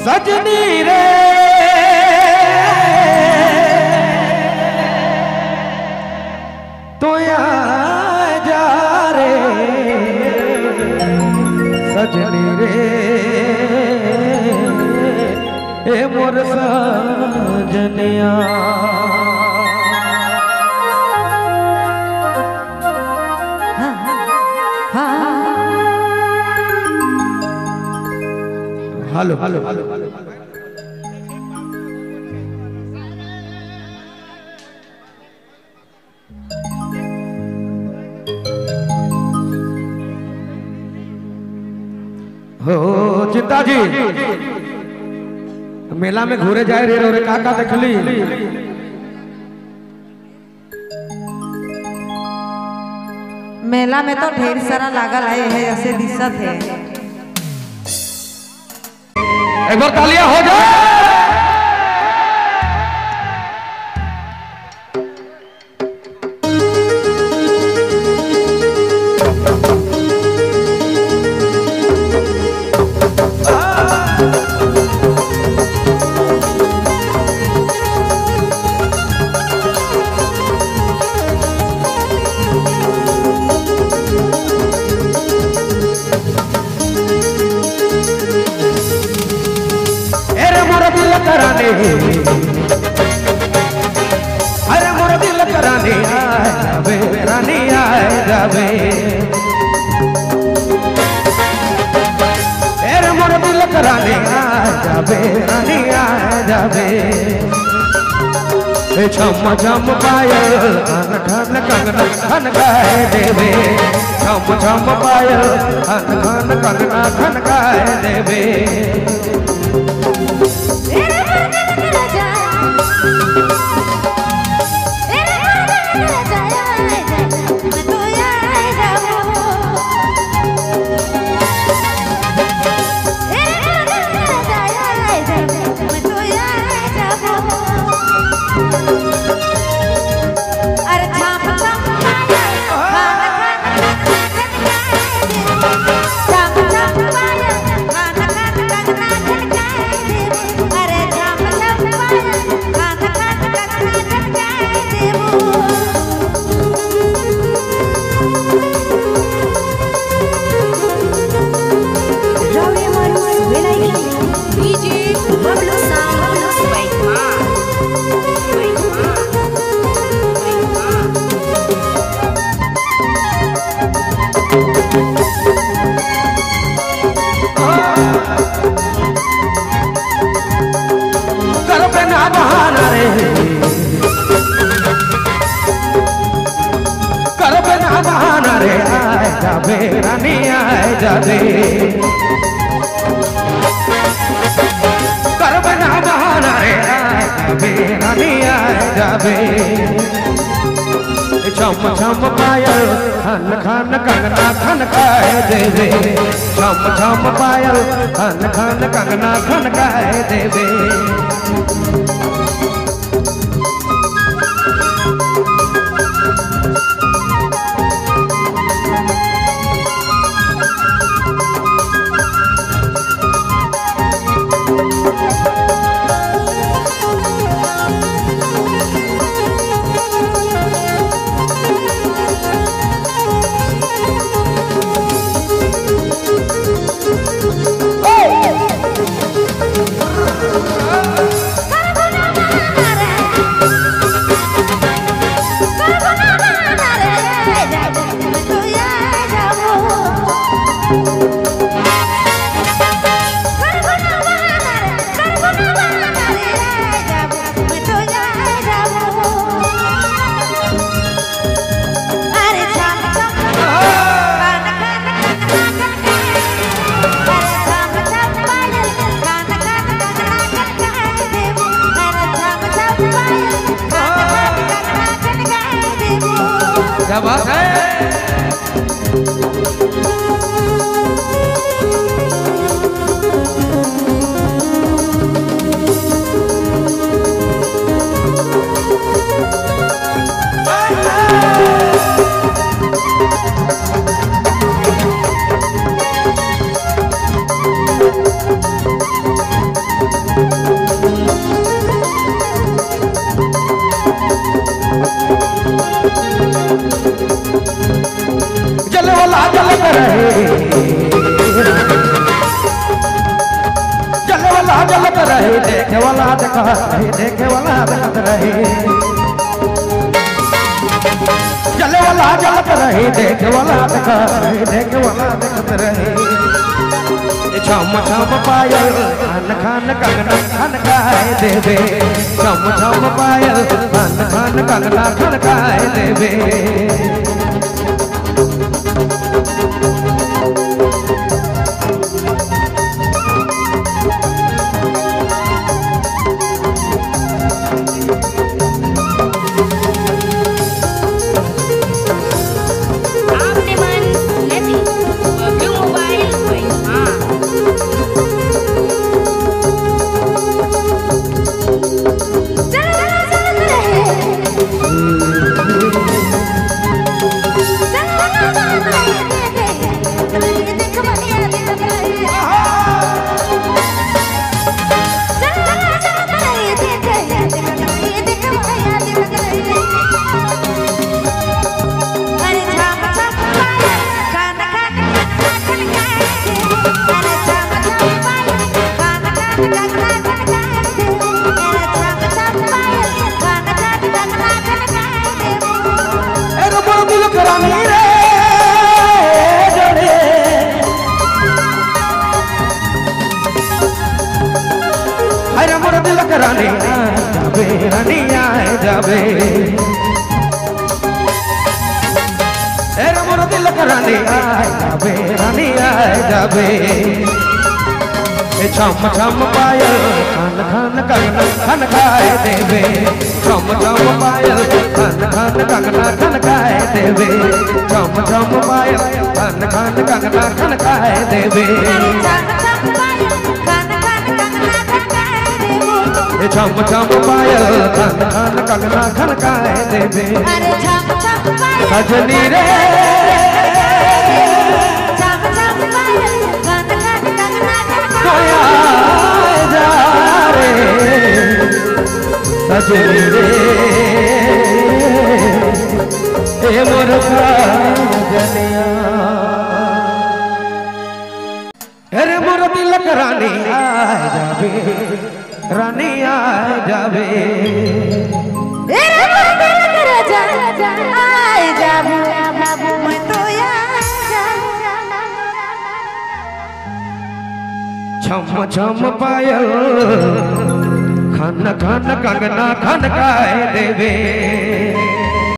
सजनी रे तो यहाँ जा रे सजनी रे ए मोर सजनिया। हेलो हेलो हेलो हो चिंता जी मेला में घूरे जाए रे रे काका देखली मेला में तो ढेर सारा लागल है ऐसे दिक्कत है। एक बार तालियां हो जाए। अरे मोर दिल कराने आए जावे रानी आए जावे अरे मोर दिल कराने आए जावे रानी आए जावे छम छम पायल खन खन कंगना खन गाए देवे छम छम पायल खन खन कंगना खन गाए देवे। जावे रानी आए जावे कर बना बहाना रे आए जावे रानी आए जावे छम छम पायल खन खन कंगना खन गाए देवे छम छम पायल खन खन कंगना खन गाए देवे। देखा रहे देखे वाला देखत रहे जले वाला जलत रहे देखे वाला देखा रहे देखे वाला देखत रहे छम छम पायल खान खान कंगना खनकाए देवे छम छम पायल खान खान कंगना खनकाए देवे जाबे मोर दिल कराने आए जाबे रानी आए जाबे छम छम पायल खान खान कंगना खनकाए देवे छम छम पायल खान खान कंगना खनकाए देवे छम छम पायल खान खान कंगना खनकाए देवे छम छम पायल खान खान कंगना खनकाए देवे सजनी रे जा रे सजनी रे ए मोर सजनिया अरे मोर दिल करानी आए जावे रानी आए जावे आए जाबू मैं तो छम छम पायल खान खान कंगना खनकाए देवे